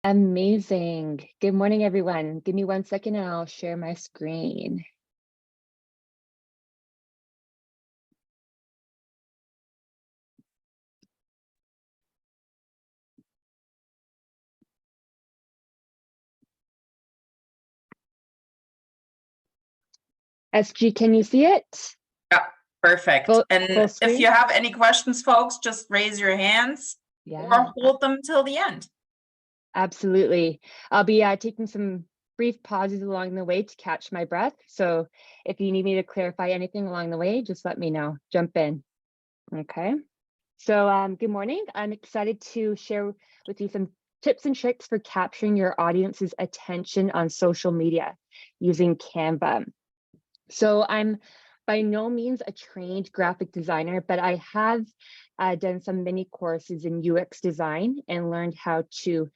Amazing. Good morning, everyone. Give me 1 second and I'll share my screen. SG, can you see it? Yeah, perfect. Full And screen? if you have any questions, folks, just raise your hands or hold them till the end. Absolutely. I'll be taking some brief pauses along the way to catch my breath. So if you need me to clarify anything along the way, just let me know. Jump in. Okay. So good morning. I'm excited to share with you some tips and tricks for capturing your audience's attention on social media using Canva. So I'm by no means a trained graphic designer, but I have done some mini courses in UX design and learned how to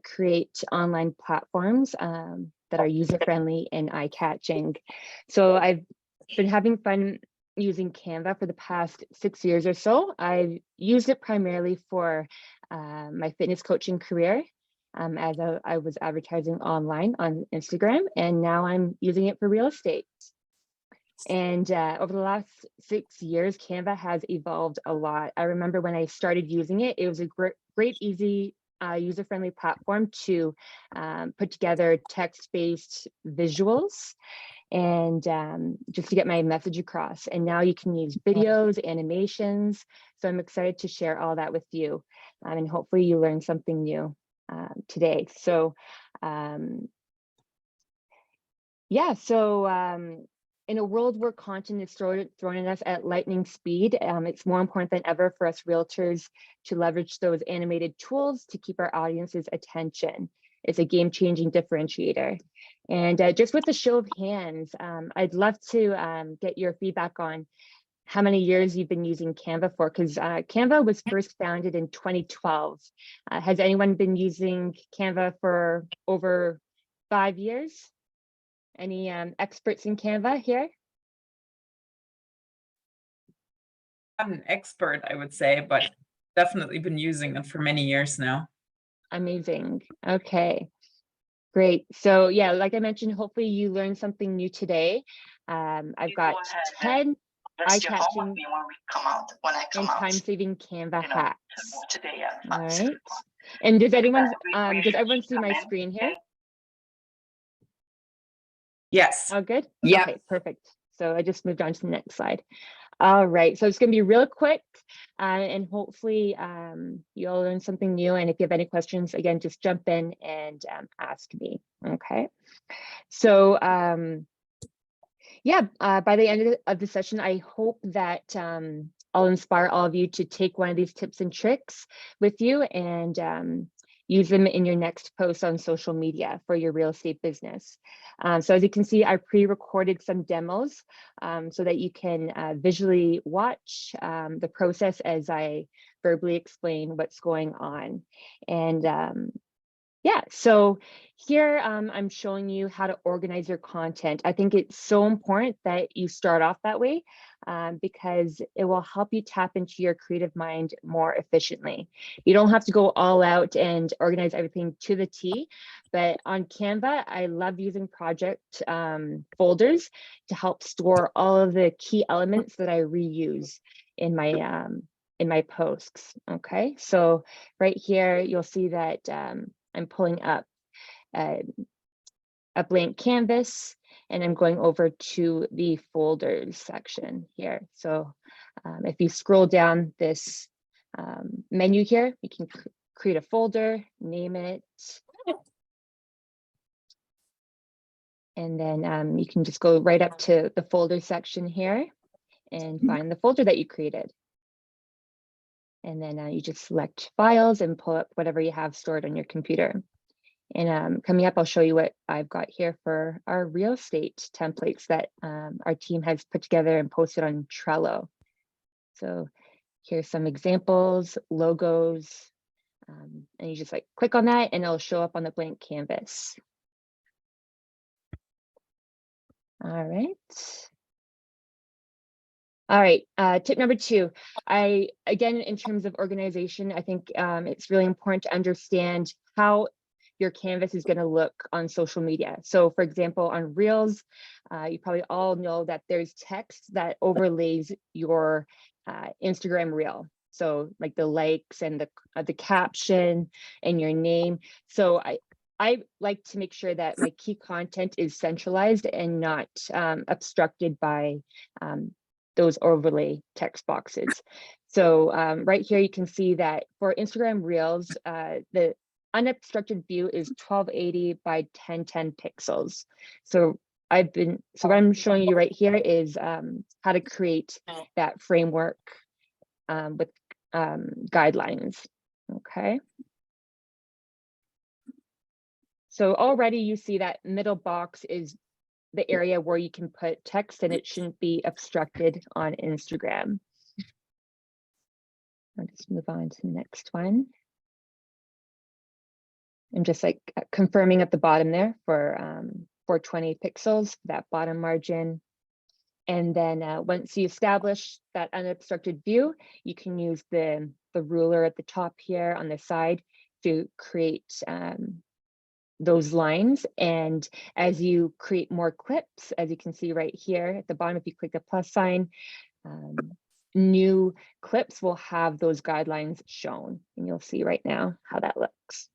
create online platforms that are user-friendly and eye-catching. So I've been having fun using Canva for the past 6 years or so. I've used it primarily for my fitness coaching career as I was advertising online on Instagram, and now I'm using it for real estate. And over the last 6 years, Canva has evolved a lot. I remember when I started using it, it was a great, easy, user-friendly platform to put together text-based visuals and just to get my message across. And now you can use videos, animations. So I'm excited to share all that with you. And hopefully you learn something new today. So in a world where content is thrown at us at lightning speed, it's more important than ever for us realtors to leverage those animated tools to keep our audience's attention. It's a game-changing differentiator. And just with a show of hands, I'd love to get your feedback on how many years you've been using Canva for, because Canva was first founded in 2012. Has anyone been using Canva for over 5 years? Any experts in Canva here? I'm an expert, I would say, but definitely been using it for many years now. Amazing. Okay, great. So yeah, like I mentioned, hopefully you learned something new today. I've got 10 eye-catching and time-saving Canva hacks. All right. And does everyone see my screen here? Yes. Oh, good. Yeah. Okay, perfect. So I just moved on to the next slide. All right, so it's going to be real quick and hopefully you'll learn something new. And if you have any questions, again, just jump in and ask me. Okay. So by the end of the session, I hope that I'll inspire all of you to take one of these tips and tricks with you and use them in your next post on social media for your real estate business. So as you can see, I pre-recorded some demos so that you can visually watch the process as I verbally explain what's going on. And so here I'm showing you how to organize your content. I think it's so important that you start off that way because it will help you tap into your creative mind more efficiently. You don't have to go all out and organize everything to the T, but on Canva, I love using project folders to help store all of the key elements that I reuse in my posts. Okay, so right here, you'll see that I'm pulling up a blank canvas and I'm going over to the folders section here. So if you scroll down this menu here, you can create a folder, name it, and then you can just go right up to the folder section here and find the folder that you created. And then you just select files and pull up whatever you have stored on your computer. And coming up, I'll show you what I've got here for our real estate templates that our team has put together and posted on Trello. So here's some examples, logos, and you just click on that and it'll show up on the blank canvas. All right, tip number 2, again, in terms of organization, I think it's really important to understand how your canvas is going to look on social media. So for example, on Reels, you probably all know that there's text that overlays your Instagram reel. So like the likes and the caption and your name. So I like to make sure that my key content is centralized and not obstructed by those overlay text boxes. So right here, you can see that for Instagram Reels, the unobstructed view is 1280 by 1010 pixels. So what I'm showing you right here is how to create that framework with guidelines, okay? So already you see that middle box is the area where you can put text and it shouldn't be obstructed on Instagram. I'll just move on to the next one. And just like confirming at the bottom there for 420 pixels, that bottom margin. And then once you establish that unobstructed view, you can use the ruler at the top here on the side to create those lines. And as you create more clips, as you can see right here at the bottom, if you click the plus sign, new clips will have those guidelines shown. And you'll see right now how that looks.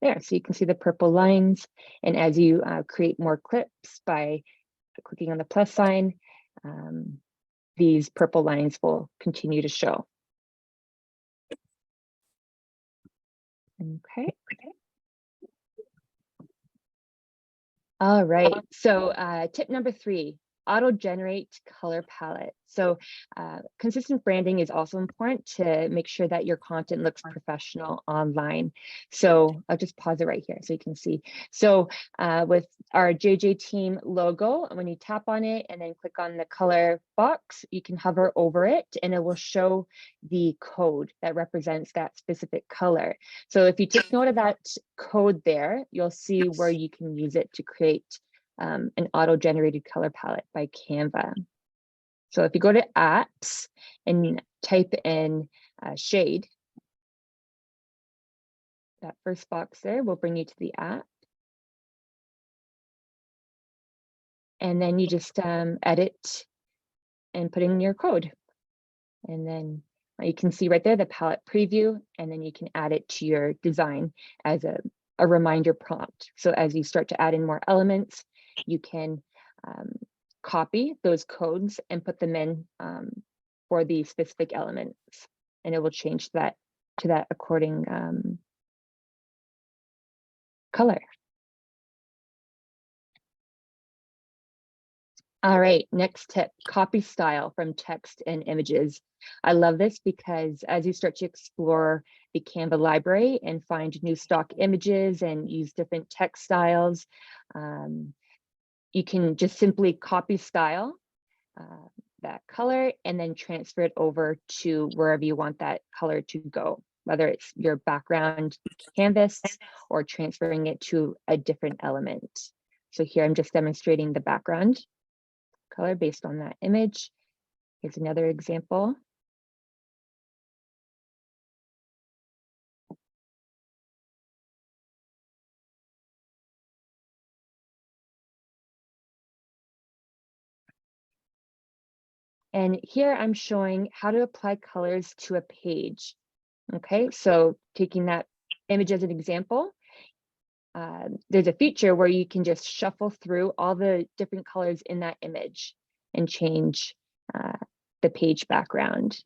There, so you can see the purple lines. And as you create more clips by clicking on the plus sign, these purple lines will continue to show. Okay. All right, so tip number 3, auto-generate color palette. So consistent branding is also important to make sure that your content looks professional online. So I'll just pause it right here so you can see. So with our JJ team logo, when you tap on it and then click on the color box, you can hover over it and it will show the code that represents that specific color. So if you take note of that code there, you'll see where you can use it to create an auto-generated color palette by Canva. So if you go to apps and type in shade, that first box there will bring you to the app. And then you just edit and put in your code. And then you can see right there the palette preview, and then you can add it to your design as a reminder prompt. So as you start to add in more elements, you can copy those codes and put them in for the specific elements, and it will change that to that according color. All right, next tip, copy style from text and images. I love this because as you start to explore the Canva library and find new stock images and use different text styles, you can just simply copy style, that color, and then transfer it over to wherever you want that color to go, whether it's your background canvas or transferring it to a different element. So here I'm just demonstrating the background color based on that image. Here's another example. And here I'm showing how to apply colors to a page. Okay, so taking that image as an example, there's a feature where you can just shuffle through all the different colors in that image and change the page background.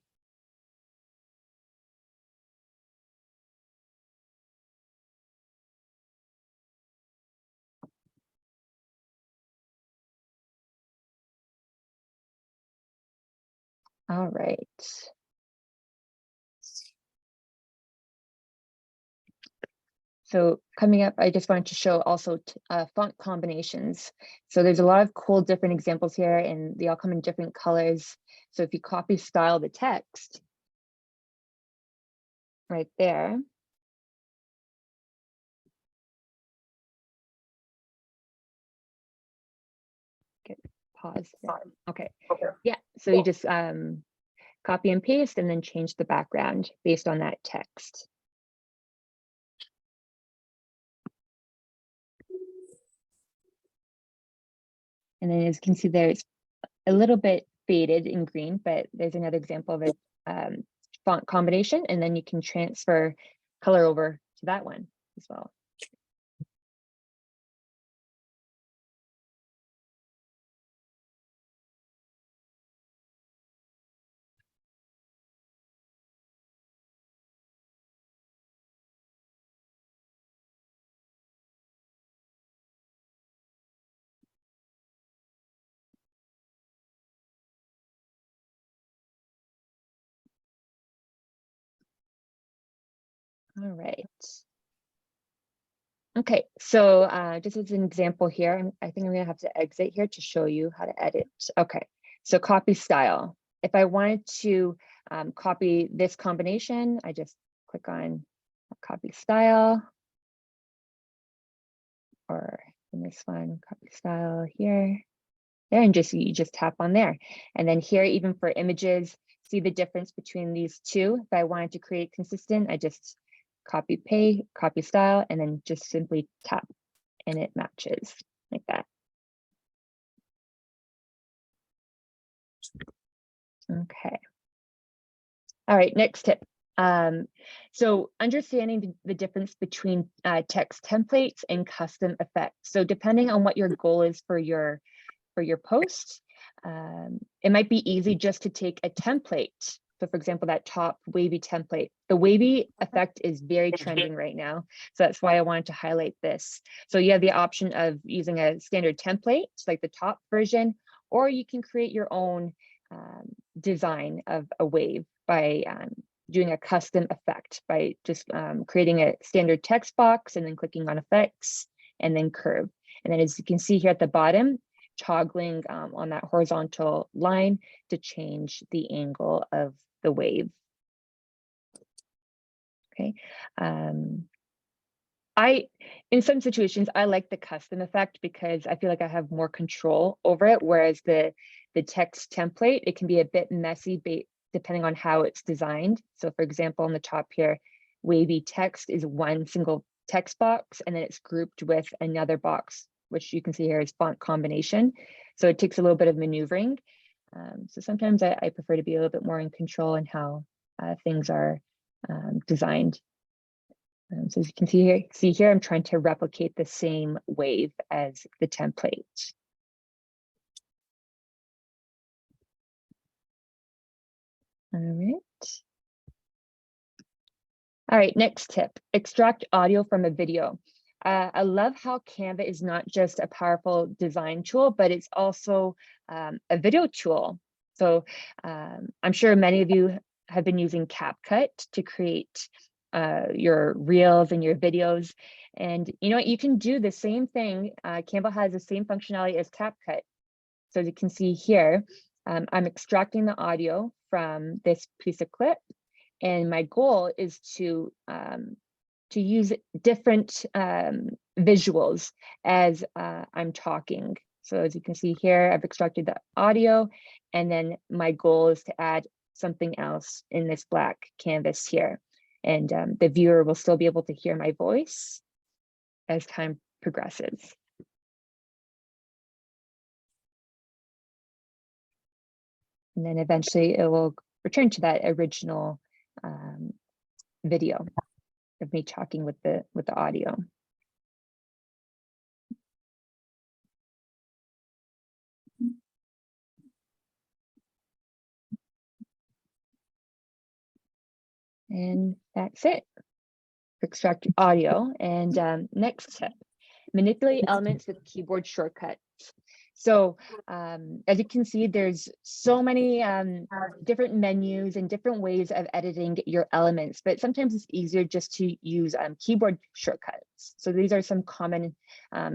All right. So coming up, I just wanted to show also font combinations. So there's a lot of cool different examples here and they all come in different colors. So if you copy style the text right there, get pause there. Okay, yeah, so you just copy and paste and then change the background based on that text. And then as you can see there, it's a little bit faded in green, but there's another example of a font combination, and then you can transfer color over to that one as well. All right. Okay, so just as an example here, I think I'm gonna have to exit here to show you how to edit. Okay, so copy style. If I wanted to copy this combination, I just click on copy style, or in this one, copy style here, there, and you just tap on there. And then here, even for images, see the difference between these two. If I wanted to create consistent, I just copy style, and then just simply tap and it matches like that. Okay. All right, next tip. So understanding the difference between text templates and custom effects. So depending on what your goal is for your post, it might be easy just to take a template. So for example, that top wavy template, the wavy effect is very trending right now. So that's why I wanted to highlight this. So you have the option of using a standard template, like the top version, or you can create your own design of a wave by doing a custom effect by just creating a standard text box and then clicking on effects and then curve. And then as you can see here at the bottom, toggling on that horizontal line to change the angle of the wave. Okay. In some situations, I like the custom effect because I feel like I have more control over it, whereas the text template, it can be a bit messy depending on how it's designed. So for example, on the top here, wavy text is one single text box, and then it's grouped with another box, which you can see here is font combination. So it takes a little bit of maneuvering. So sometimes I prefer to be a little bit more in control in how things are designed. So as you can see here, I'm trying to replicate the same wave as the template. All right. All right, next tip, extract audio from a video. I love how Canva is not just a powerful design tool, but it's also a video tool. So I'm sure many of you have been using CapCut to create your reels and your videos. And you know what, you can do the same thing. Canva has the same functionality as CapCut. So as you can see here, I'm extracting the audio from this piece of clip. And my goal is to use different visuals as I'm talking. So as you can see here, I've extracted the audio, and then my goal is to add something else in this black canvas here. And the viewer will still be able to hear my voice as time progresses. And then eventually it will return to that original video of me talking with the audio. And that's it. Extract audio. And next tip, manipulate elements with keyboard shortcuts. So as you can see, there's so many different menus and different ways of editing your elements, but sometimes it's easier just to use keyboard shortcuts. So these are some common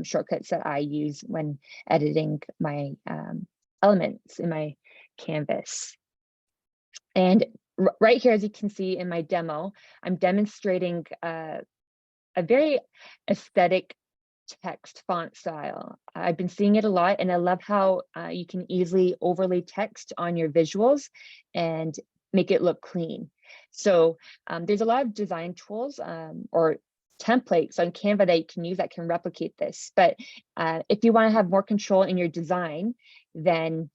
shortcuts that I use when editing my elements in my canvas. And right here, as you can see in my demo, I'm demonstrating a very aesthetic text font style. I've been seeing it a lot, and I love how you can easily overlay text on your visuals and make it look clean. So there's a lot of design tools or templates on Canva that you can use that can replicate this. But if you want to have more control in your design, then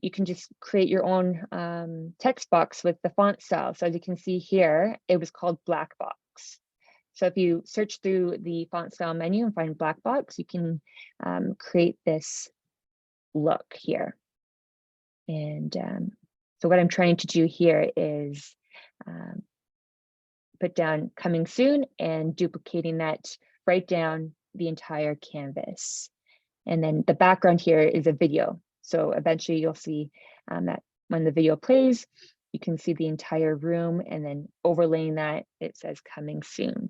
you can just create your own text box with the font style. So as you can see here, it was called Black Box. So if you search through the font style menu and find Black Box, you can create this look here. And so what I'm trying to do here is put down coming soon and duplicating that right down the entire canvas. And then the background here is a video. So eventually you'll see that when the video plays, you can see the entire room, and then overlaying that, it says coming soon.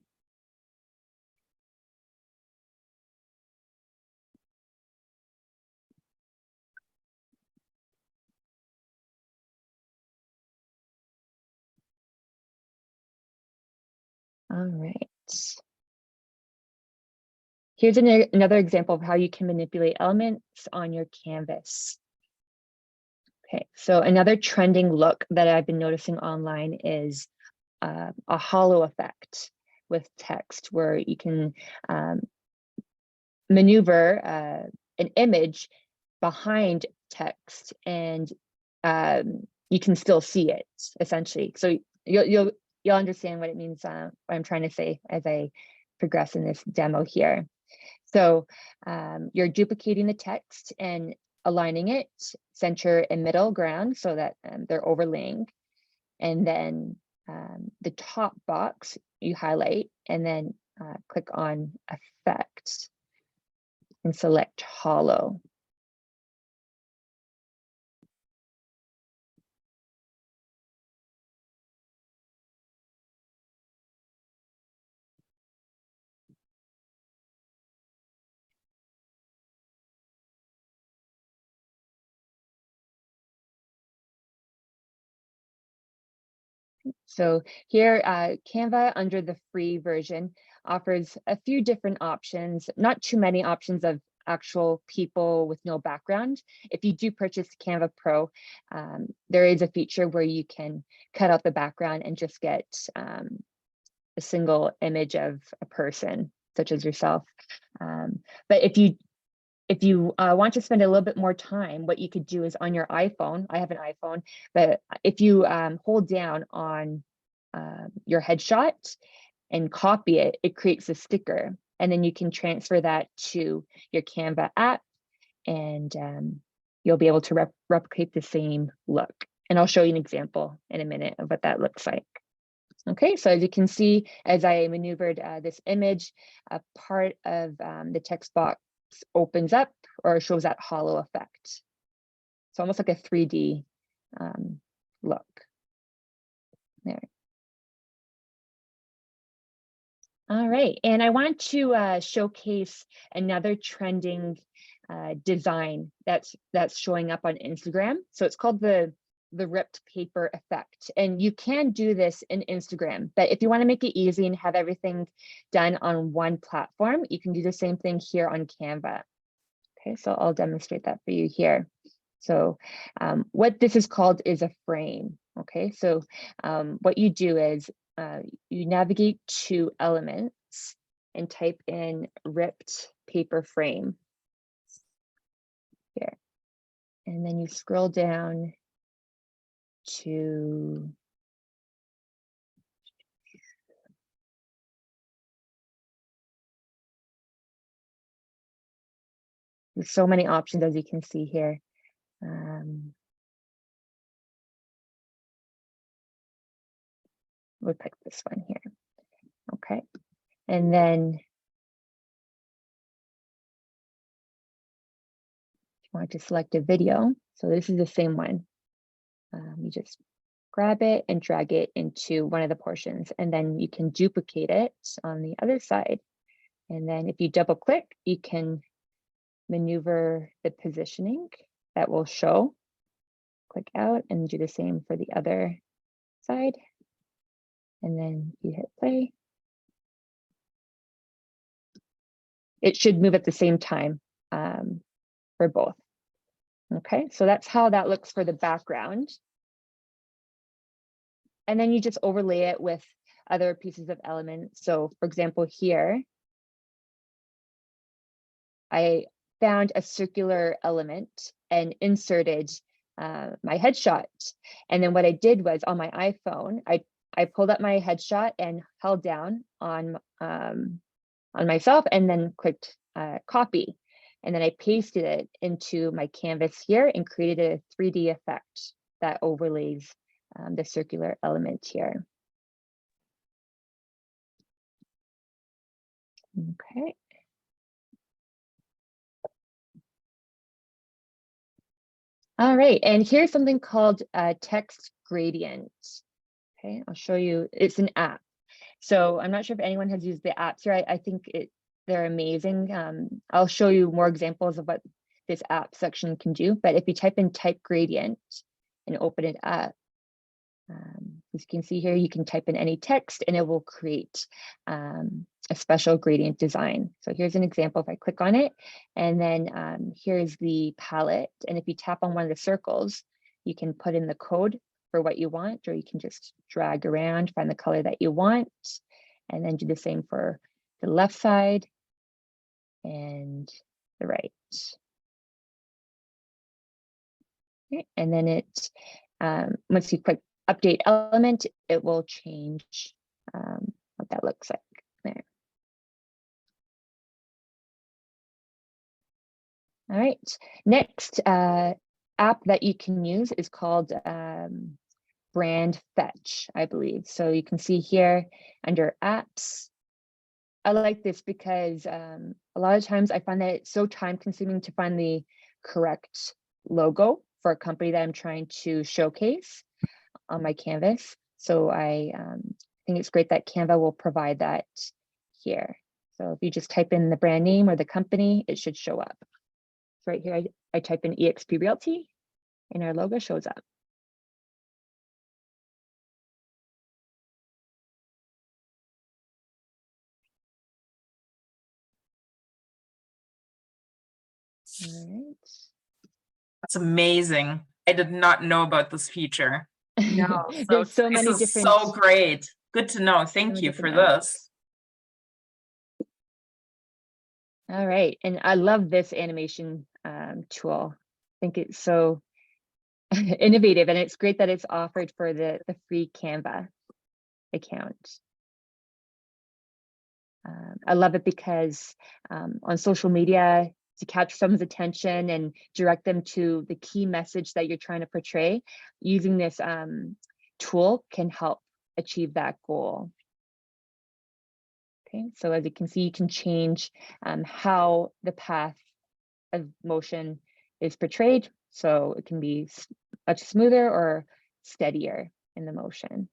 All right. Here's another example of how you can manipulate elements on your canvas. Okay, so another trending look that I've been noticing online is a hollow effect with text, where you can maneuver an image behind text, and you can still see it essentially. So you'll understand what it means, what I'm trying to say as I progress in this demo here. So you're duplicating the text and aligning it center and middle ground so that they're overlaying. And then the top box you highlight, and then click on effects and select hollow. So here, Canva under the free version offers a few different options, not too many options of actual people with no background. If you do purchase Canva Pro, there is a feature where you can cut out the background and just get a single image of a person, such as yourself. But if you want to spend a little bit more time, what you could do is on your iPhone. I have an iPhone, but if you hold down on your headshot and copy it, it creates a sticker, and then you can transfer that to your Canva app, and you'll be able to replicate the same look. And I'll show you an example in a minute of what that looks like. Okay, so as you can see, as I maneuvered this image, a part of the text box opens up or shows that hollow effect. It's almost like a 3D look there. All right, and I want to showcase another trending design that's showing up on Instagram. So it's called the ripped paper effect, and you can do this in Instagram, but if you want to make it easy and have everything done on one platform, you can do the same thing here on Canva. Okay, so I'll demonstrate that for you here. So what this is called is a frame. Okay, so what you do is you navigate to elements and type in ripped paper frame here, and then you scroll down to there's so many options, as you can see here. We'll pick this one here. Okay, and then you want to select a video. So this is the same one. You just grab it and drag it into one of the portions, and then you can duplicate it on the other side. And then if you double click, you can maneuver the positioning that will show. Click out and do the same for the other side. And then you hit play. it should move at the same time for both. Okay, so that's how that looks for the background. And then you just overlay it with other pieces of elements. So for example, here, I found a circular element and inserted my headshot. And then what I did was on my iPhone, I pulled up my headshot and held down on myself and then clicked copy. And then I pasted it into my canvas here and created a 3D effect that overlays the circular element here. Okay. All right, and here's something called a text gradient. Okay, I'll show you, it's an app. So I'm not sure if anyone has used the apps here. I think they're amazing. I'll show you more examples of what this app section can do, but if you type in type gradient and open it up, as you can see here, you can type in any text and it will create a special gradient design. So here's an example if I click on it, and then here's the palette. And if you tap on one of the circles, you can put in the code for what you want, or you can just drag around, find the color that you want, and then do the same for the left side and the right. Okay. And then it, once you click update element, it will change what that looks like there. All right, next app that you can use is called Brand Fetch, I believe. So you can see here under apps. I like this because a lot of times I find that it's so time consuming to find the correct logo for a company that I'm trying to showcase on my canvas. So I think it's great that Canva will provide that here. So if you just type in the brand name or the company, it should show up. So right here, I type in eXp Realty and our logo shows up. All right. That's amazing. I did not know about this feature. No, There's so this many is different. so great. Good to know. Thank you for this. All right, and I love this animation tool. I think it's so innovative, and it's great that it's offered for the free Canva account. I love it because on social media, to catch someone's attention and direct them to the key message that you're trying to portray, using this tool can help achieve that goal. Okay, so as you can see, you can change how the path of motion is portrayed. So it can be much smoother or steadier in the motion.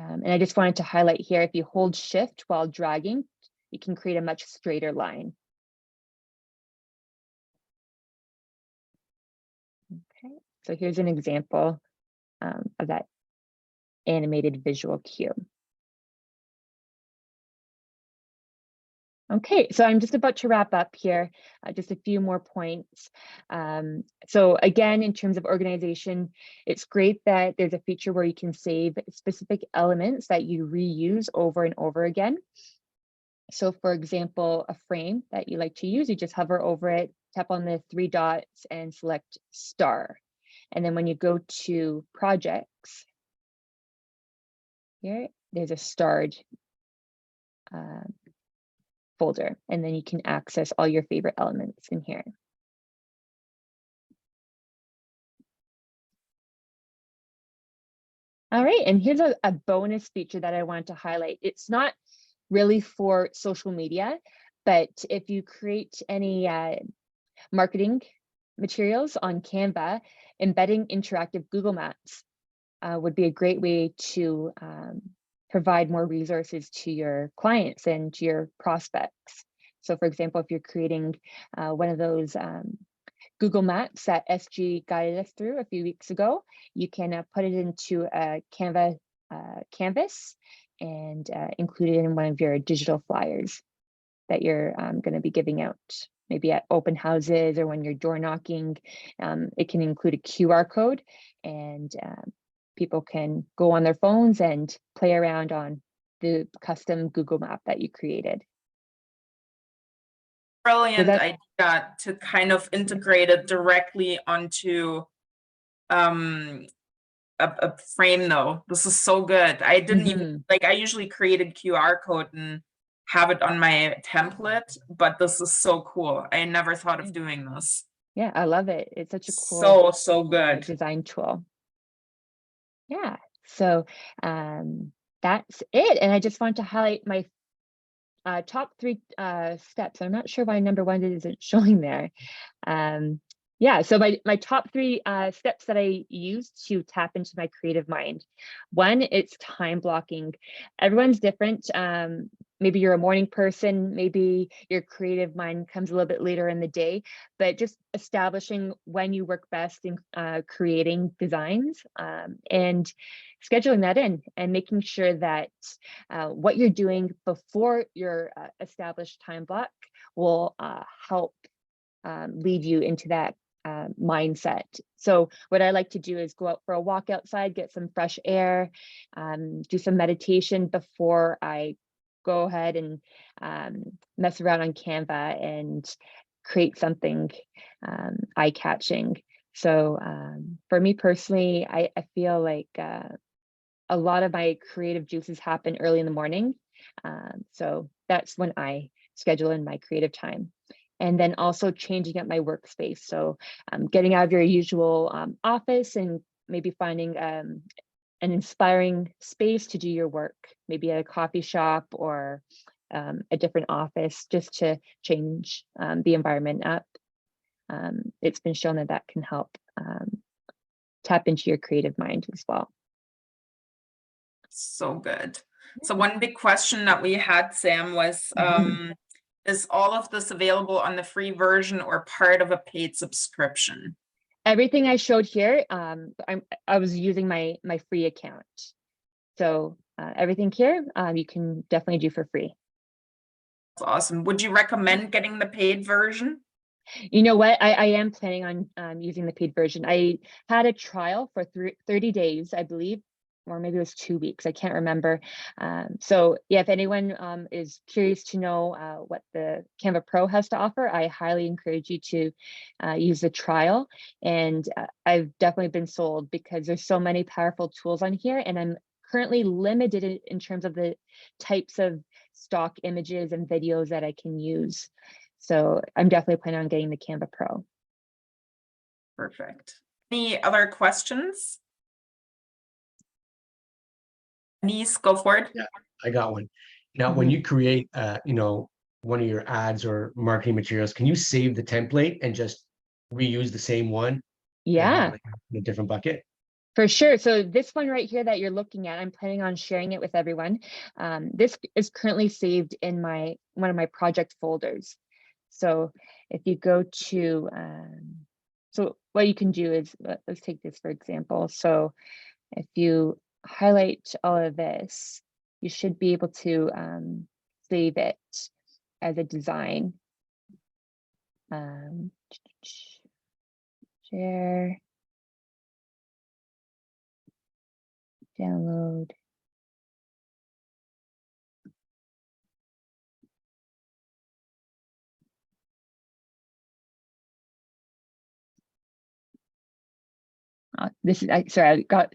And I just wanted to highlight here, if you hold shift while dragging, you can create a much straighter line. Okay, so here's an example of that animated visual cue. Okay, so I'm just about to wrap up here, just a few more points. So again, in terms of organization, it's great that there's a feature where you can save specific elements that you reuse over and over again. So for example, a frame that you like to use, you just hover over it, tap on the 3 dots and select star. And then when you go to projects, here, there's a starred folder, and then you can access all your favorite elements in here. All right, and here's a bonus feature that I wanted to highlight. It's not really for social media, but if you create any marketing materials on Canva, embedding interactive Google Maps would be a great way to provide more resources to your clients and to your prospects. So for example, if you're creating one of those Google Maps that SG guided us through a few weeks ago. You can put it into a canvas and include it in one of your digital flyers that you're going to be giving out, maybe at open houses or when you're door knocking. It can include a QR code, and people can go on their phones and play around on the custom Google map that you created. Brilliant idea to kind of integrate it directly onto a frame though. This is so good. I didn't even like, I usually created QR code and have it on my template, but this is so cool. I never thought of doing this. Yeah, I love it. It's such a cool so good design tool. Yeah, so that's it. And I just want to highlight my top 3 steps. I'm not sure why number 1 isn't showing there. Yeah, so my top 3 steps that I use to tap into my creative mind. 1, it's time blocking. Everyone's different. Maybe you're a morning person, maybe your creative mind comes a little bit later in the day, but just establishing when you work best in creating designs, and scheduling that in and making sure that what you're doing before your established time block will help lead you into that mindset. So what I like to do is go out for a walk outside, get some fresh air, do some meditation before I go ahead and mess around on Canva and create something eye-catching. So for me personally, I feel like a lot of my creative juices happen early in the morning. So that's when I schedule in my creative time. And then also changing up my workspace. So getting out of your usual office and maybe finding an inspiring space to do your work, maybe at a coffee shop or a different office, just to change the environment up. It's been shown that that can help tap into your creative mind as well. So good. So one big question that we had, Sam, was is all of this available on the free version or part of a paid subscription? Everything I showed here, I was using my free account. So everything here, you can definitely do for free. That's awesome. Would you recommend getting the paid version? You know what? I am planning on using the paid version. I had a trial for 30 days, I believe, or maybe it was 2 weeks. I can't remember. So yeah, if anyone is curious to know what the Canva Pro has to offer, I highly encourage you to use the trial. And I've definitely been sold because there's so many powerful tools on here, and I'm currently limited in terms of the types of stock images and videos that I can use. So I'm definitely planning on getting the Canva Pro. Perfect. Any other questions? Denise, go for it. Yeah, I got one. Now, when you create, one of your ads or marketing materials, can you save the template and just reuse the same one? Yeah, In a different bucket? for sure. So this one right here that you're looking at, I'm planning on sharing it with everyone. This is currently saved in one of my project folders. So if you go to, so what you can do is, let's take this for example. So if you highlight all of this, you should be able to save it as a design. Share, download. This is, sorry, I got,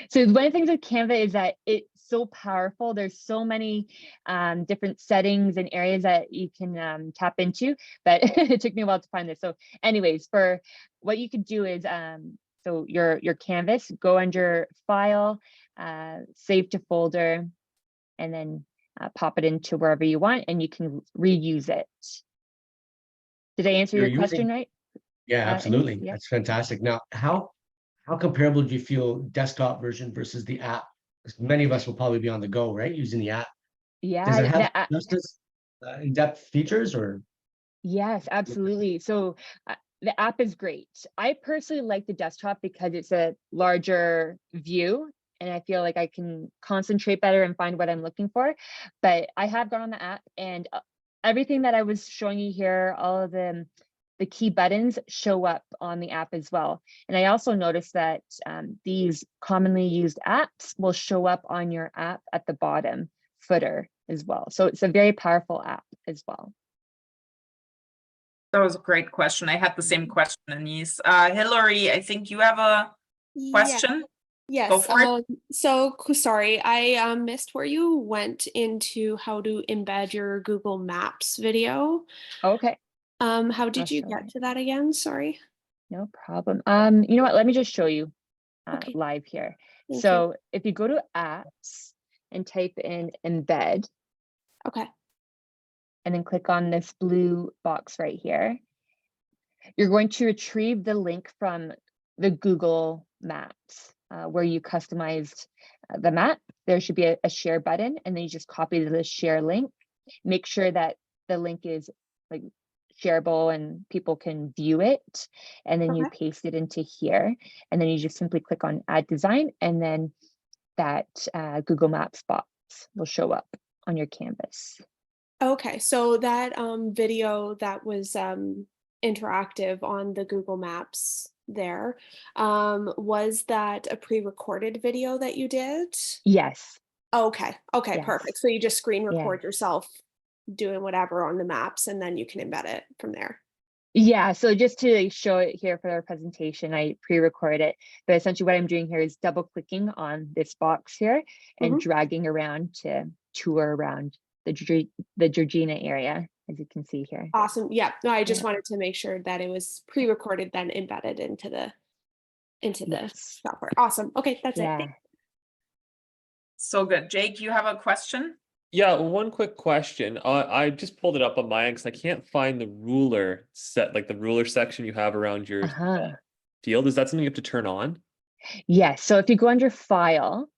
so one of the things with Canva is that it's so powerful. There's so many different settings and areas that you can tap into, but it took me a while to find this. So anyways, for what you could do is, so your canvas, go under file, save to folder, and then pop it into wherever you want, and you can reuse it. Did I answer your question right? Yeah, absolutely. Yeah. That's fantastic. Now, how comparable do you feel desktop version versus the app? Because many of us will probably be on the go, right? Using the app. Does it have just as in-depth features or? Yes, absolutely. So the app is great. I personally like the desktop because it's a larger view and I feel like I can concentrate better and find what I'm looking for. But I have gone on the app and everything that I was showing you here, all of the key buttons show up on the app as well. And I also noticed that these commonly used apps will show up on your app at the bottom footer as well. So it's a very powerful app as well. That was a great question. I had the same question, Anise. Hillary, I think you have a question. Yes. Go for it. So sorry, I missed where you went into how to embed your Google Maps video. Okay. How did you show get you. to that again? Sorry. No problem. You know what? Let me just show you Okay. live here. Thank So if you go to apps and type in embed, Okay. and then click on this blue box right here, you're going to retrieve the link from the Google Maps where you customized the map. There should be a share button, and then you just copy the share link. Make sure that the link is like shareable and people can view it, and then you paste it into here, and then you just simply click on add design, and then that Google Maps box will show up on your canvas. Okay, so that video that was interactive on the Google Maps there, was that a pre-recorded video that you did? Yes. Okay, Yes. perfect. So you just screen record yourself doing whatever on the maps, and then you can embed it from there. Yeah, so just to show it here for our presentation, I pre-record it, but essentially what I'm doing here is double clicking on this box here and dragging around to tour around the Georgina area, as you can see here. Awesome. Yeah. No, I just wanted to make sure that it was pre-recorded, then embedded into the software. Awesome. Okay, that's it. So good. Jake, you have a question? Yeah, one quick question. I just pulled it up on my end because I can't find the ruler set, like the ruler section you have around your field. Is that something you have to turn on? Yes. So if you go under File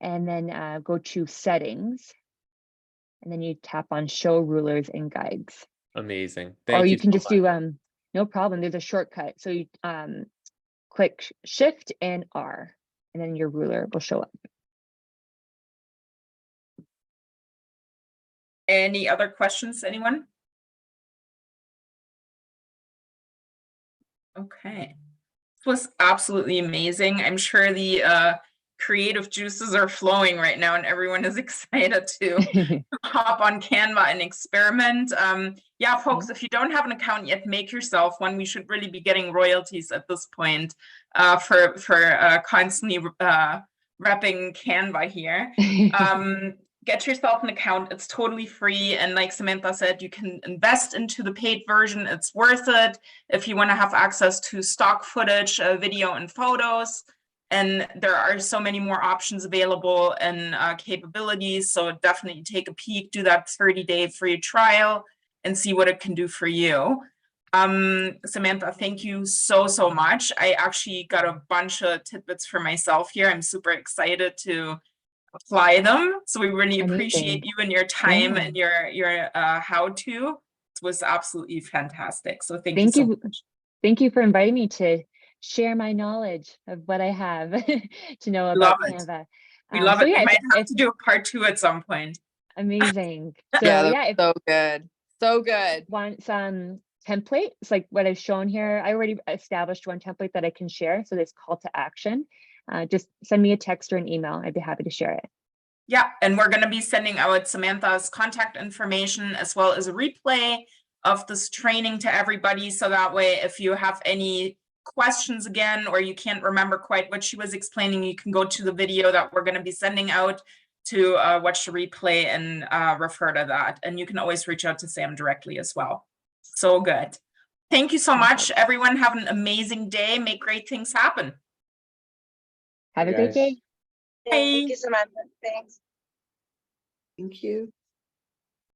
and then go to Settings, and then you tap on Show Rulers and Guides. Amazing. Or you can so just much. do no problem. There's a shortcut. So you click Shift and R, and then your ruler will show up. Any other questions, anyone? Okay. This was absolutely amazing. I'm sure the creative juices are flowing right now and everyone is excited to hop on Canva and experiment. Yeah, folks, if you don't have an account yet, make yourself one. We should really be getting royalties at this point for constantly repping Canva here. Get yourself an account. It's totally free. And like Samantha said, you can invest into the paid version. It's worth it if you want to have access to stock footage, video and photos. And there are so many more options available and capabilities. So definitely take a peek, do that 30-day free trial and see what it can do for you. Samantha, thank you so much. I actually got a bunch of tidbits for myself here. I'm super excited to apply them. So we really appreciate you and your time and your how-to. It was absolutely fantastic. So thank you so much. Thank you for inviting me to share my knowledge of what I have to know about Canva. We love it. We might have to do a part 2 at some point. Amazing. So so good. So good. Want some templates like what I've shown here? I already established one template that I can share. So this call to action. Just send me a text or an email. I'd be happy to share it. Yeah, and we're going to be sending out Samantha's contact information as well as a replay of this training to everybody. So that way, if you have any questions again, or you can't remember quite what she was explaining, you can go to the video that we're going to be sending out to watch the replay and refer to that. And you can always reach out to Sam directly as well. So good. Thank you so much, everyone. Have an amazing day. Make great things happen. Have a great day. Thank you, Samantha. Thanks. Thank you.